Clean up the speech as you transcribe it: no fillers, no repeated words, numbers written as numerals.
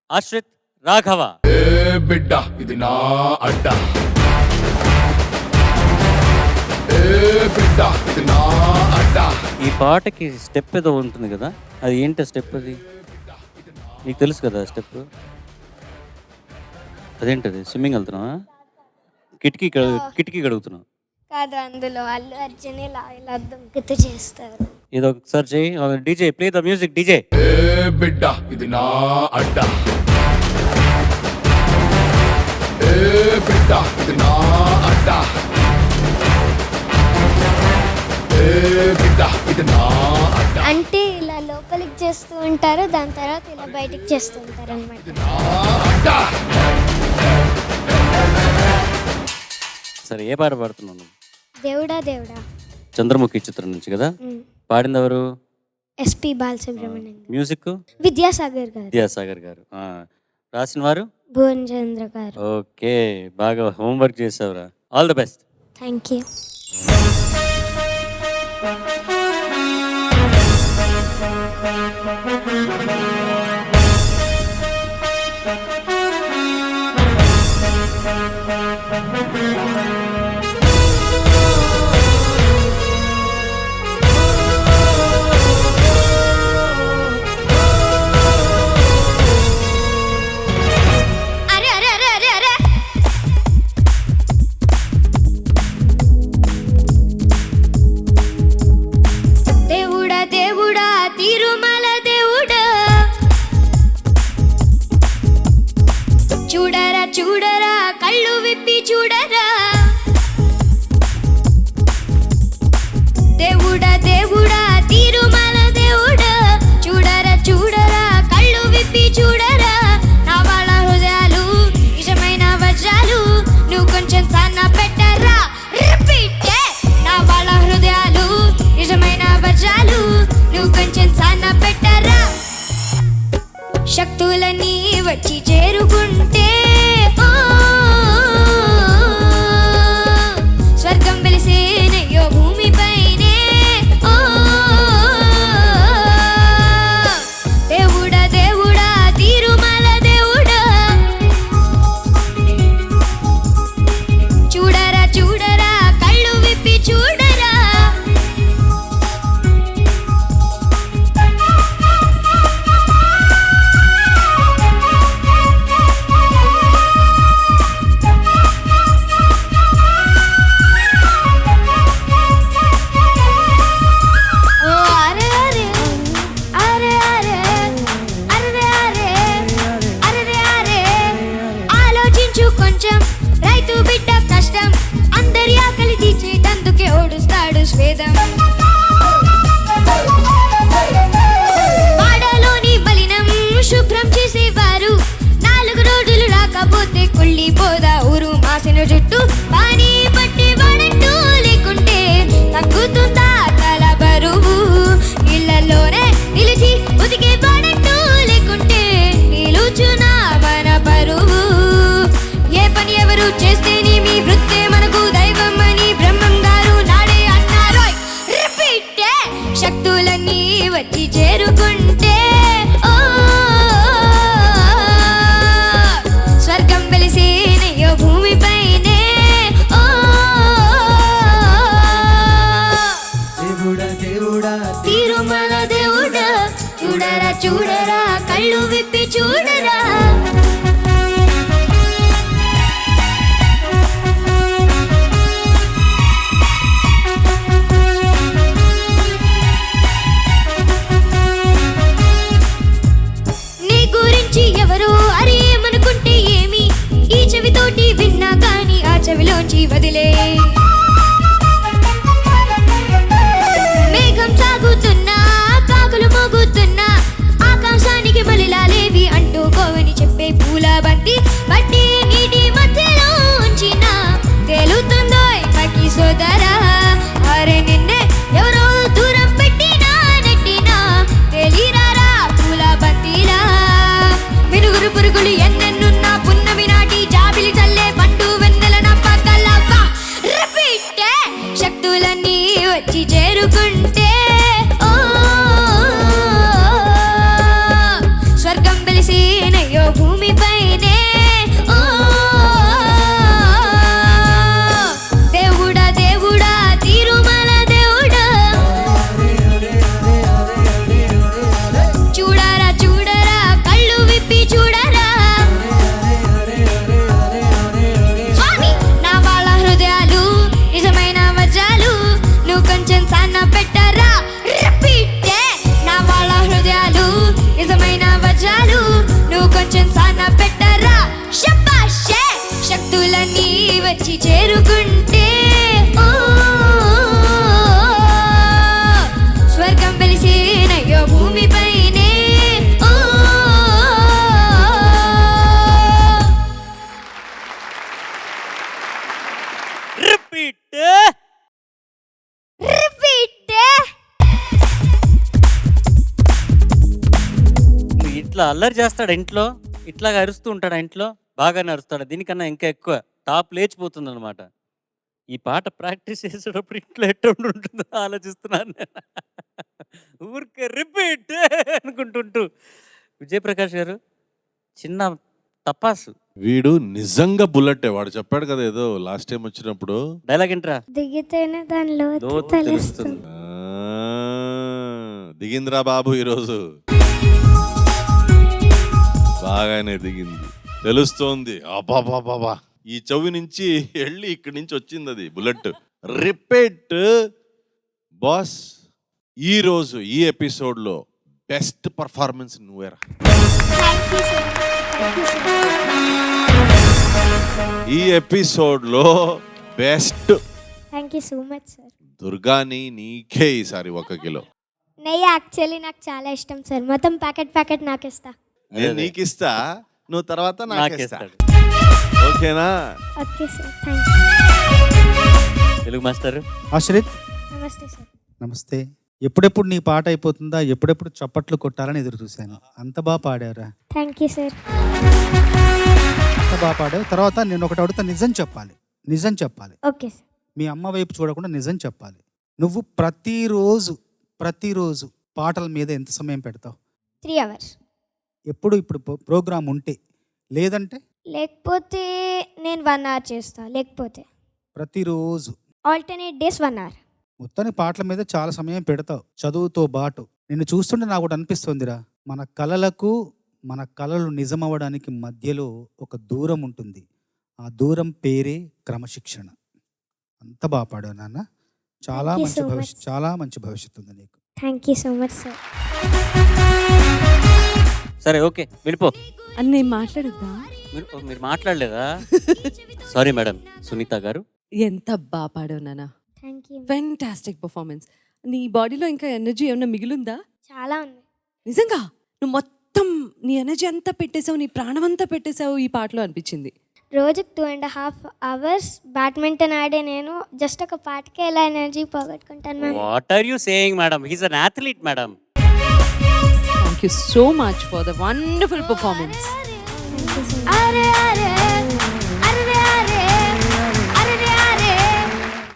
ఆశ్రిత్ రాఘవ. బిడ్డ ఇది నా అడ్డ, బిడ్డ ఇది నా అడ్డ. ఈ పాటకి స్టెప్ ఏదో ఉంటుంది కదా, అది ఏంటి స్టెప్? అది నీకు తెలుసు కదా స్టెప్? అదేంటది? స్విమ్మింగ్ వెళ్తున్నావా? కిటికీ కడుగుతున్నావు కాదు, అందులో అల్లు అర్జున్ ఇలా ఇలా దుంకితే చేస్తారు. ఇది ఒకసారి చేయి. DJ play the music. DJ. బిడ్డ ఇది నా అడ్డ, బిడ్డ ఇది నా అడ్డ, బిడ్డ ఇది నా అడ్డ. అంటే ఇలా లోపలికి చేస్తూ ఉంటారు, దాని తర్వాత ఇలా బయటికి చేస్తూ ఉంటారు అనమాట. సరే, ఏ పాట పాడుతున్నావు నువ్వు? దేవుడా దేవుడా. చంద్రముఖి చిత్రం నుంచి కదా. పాడింది ఎవరు? ఎస్పి బాలసుబ్రహ్మణ్యం. మ్యూజిక్ విద్యాసాగర్ గారు. రాసిన వారు భువన్ చంద్ర గారు. ఓకే, బాగా హోంవర్క్ చేసావురా. All the best. Thank you. చూడరా కళ్ళు విప్పి చూడరా, దేవుడా దేవుడా తిరుమల దేవుడా. చూడరా చూడరా కళ్ళు విప్పి చూడరా, నా వాళ్ళ హృదయాలు నిజమైన వజ్రాలు, నువ్వు కొంచెం సన్న పెట్టరా. రిపీట్. నా వాళ్ళ హృదయాలు నిజమైన వజ్రాలు, నువ్వు కొంచెం సన్న పెట్టరా. శక్తులన్నీ వచ్చి చేరుకుంటే స్వర్గం వెలిసేనయ్యో భూమిపైనే. దేవుడా దేవుడా తిరుమల దేవుడా. చూడరా చూడరా కళ్ళు విప్పి చూడరా. రైతు బిడ్డ కష్టం అందరి ఆకలి తీర్చేటందుకే ఓడుస్తాడు స్వేదం. వాడలోని మలినం శుభ్రం చేసేవారు, 4 రోజులు రాకపోతే కుళ్ళిపోదా ఊరు. మాసిన జుట్టు పానీ పట్టి వాడంటూ లేకుంటే తగ్గుతుందా తల బరువు. ఇళ్లలోనే నిలిచి ఉతికే వాడంటూ లేకుంటే నిలుచునా మన బరువు. ఏ పని ఎవరు చేస్తేనే మీ వృత్తే మనకు దైవం అని బ్రహ్మం గారు నాడే అన్నారు. రిపీట్. శక్తులన్నీ వచ్చి చేరుకుంటే స్వర్గం వెలిసేనయ్యో భూమిపైనే. దేవుడా దేవుడా తిరుమల దేవుడా. చూడరా చూడరా కళ్ళు విప్పి చూడరా. ఎవరు అరే ఏమనుకుంటే ఏమి, ఈ చెవితోటి విన్నా కానీ ఆ చెవిలోంచి వదిలే. మేఘం సాగుతున్నా కాకులు మోగుతున్నా, ఆకాశానికి మలిలాలేవి అంటూ కోవని చెప్పే పూల బంతి బట్టి నీటి మధ్యలో ఉంచిన తేలుతుందో పకి సోదరా. అరే నిన్నే ఎవరో దూరం పెట్టినా నెట్టినా తెలిరారా పూల బంతిలా. మినుగురు పురుగులు ఎన్నెన్నున్నా పున్నమి నాటి జాబిలి చల్లే పండు వెన్నెల నా పక్కలవ్వ. వాన పెట్టరా శబాషే శక్తులన్నీ వచ్చి చేరుకుంటే ఓ స్వర్గం వెలిసేనయ్యో భూమిపైనే ఓ రిపీట్. రిపీట్ ఇట్లా అల్లరి చేస్తాడు ఇంట్లో, ఇట్లాగా అరుస్తూ ఉంటాడు ఇంట్లో, బాగానే అరుస్తాడు. దీనికన్నా ఇంకా ఎక్కువ టాప్ లేచిపోతుంది అనమాట. ఈ పాట ప్రాక్టీస్ చేసేటప్పుడు ఇంట్లో ఎట్లా ఉంటుందో ఆలోచిస్తున్నాను నేను. ఊరికే రిపీట్ అనుకుంటుంటూ. విజయప్రకాష్ గారు చిన్న తపాసు వీడు నిజంగా బుల్లెట్. వాడు చెప్పాడు కదా ఏదో లాస్ట్ టైం వచ్చినప్పుడు, డైలాగ్ ఏంట్రా? దిగితేనే దానిలో లోతు తెలుస్తుంది. దిగిందిరా బాబు ఈరోజు, బాగానే దిగింది, తెలుస్తోంది. అబాబాబా, ఈ చెవి నుంచి వెళ్ళి ఇక్కడి నుంచి వచ్చింది అది బుల్లెట్. Repeat boss. ఈ రోజు ఈ ఎపిసోడ్ లో బెస్ట్ పర్ఫార్మెన్స్ నువ్వేరా. ఈ ఎపిసోడ్ లో best. Thank you so much sir. దుర్గాని నీకే ఈసారి 1 కిలో. నెయ్యి యాక్చువల్లీ నాకు చాలా ఇష్టం సార్. మొత్తం ప్యాకెట్ నాకు ఇస్తా. నేను నీకు ఇస్తా, నువ్వు తర్వాత నాకు ఇస్తా. నాకేస్తాడు. ఓకేనా? Okay sir, thank you. Telugu master Ashrith నమస్తే సార్. నమస్తే. ఎప్పుడెప్పుడు నీ పాట అయిపోతుందా, ఎప్పుడెప్పుడు చప్పట్లు కొట్టాలని ఎదురు చూశాను. అంత బాగా పాడారా, థ్యాంక్ యూ సార్. అంత బాగా పాడావు. తర్వాత నేను ఒకటి అడుగుతా, నిజం చెప్పాలి, నిజం చెప్పాలి. Okay sir. మీ అమ్మ వైపు చూడకుండా నిజం చెప్పాలి. నువ్వు ప్రతిరోజు పాటల మీద ఎంత సమయం పెడతావు? 3 hours. ఇప్పుడు ప్రోగ్రామ్ ఉంటే, లేకపోతే నేను 1 hour చేస్తా. లేకపోతే ప్రతిరోజు ఆల్టర్నేట్ డేస్ 1 hour. మొత్తానికి పాటల మీద చాలా సమయం పెడతావు చదువుతో బాటు. నిన్ను చూస్తుంటే నాకు ఒకటి అనిపిస్తుందిరా, మన కళలు నిజమవ్వడానికి మధ్యలో ఒక దూరం ఉంటుంది. ఆ దూరం పేరే క్రమశిక్షణ. అంత బాగా పాడావు నాన్న. చాలా Thank you మంచి so భవిష్యత్తు, much. చాలా మంచి భవిష్యత్తు ఉంది నీకు. Thank you so much sir. సరే ఓకే వెళ్ళిపో. అని నేను మాట్లాడద్దా? మీరు మాట్లాడలేదా? Sorry madam. సునీత గారు ఎంత బాగా పాడావు నాన్న. Thank you. Fantastic performance. నీ బాడీలో ఇంకా ఎనర్జీ ఏమన్నా మిగిలిందా? చాలా ఉంది. నిజంగా నువ్వు మొత్తం నీ ఎనర్జీ అంతా పెట్టేశావు, నీ ప్రాణం అంతా పెట్టేశావు ఈ పాటలో అనిపించింది. రోజుకి 2.5 hours బ్యాడ్మింటన్ ఆడే నేను జస్ట్ ఒక పాటకే ఎలా ఎనర్జీ పోగొట్టుకుంటాను ma'am. What are you saying madam? He's an athlete madam. Thank you so much for the wonderful performance. అరే అరే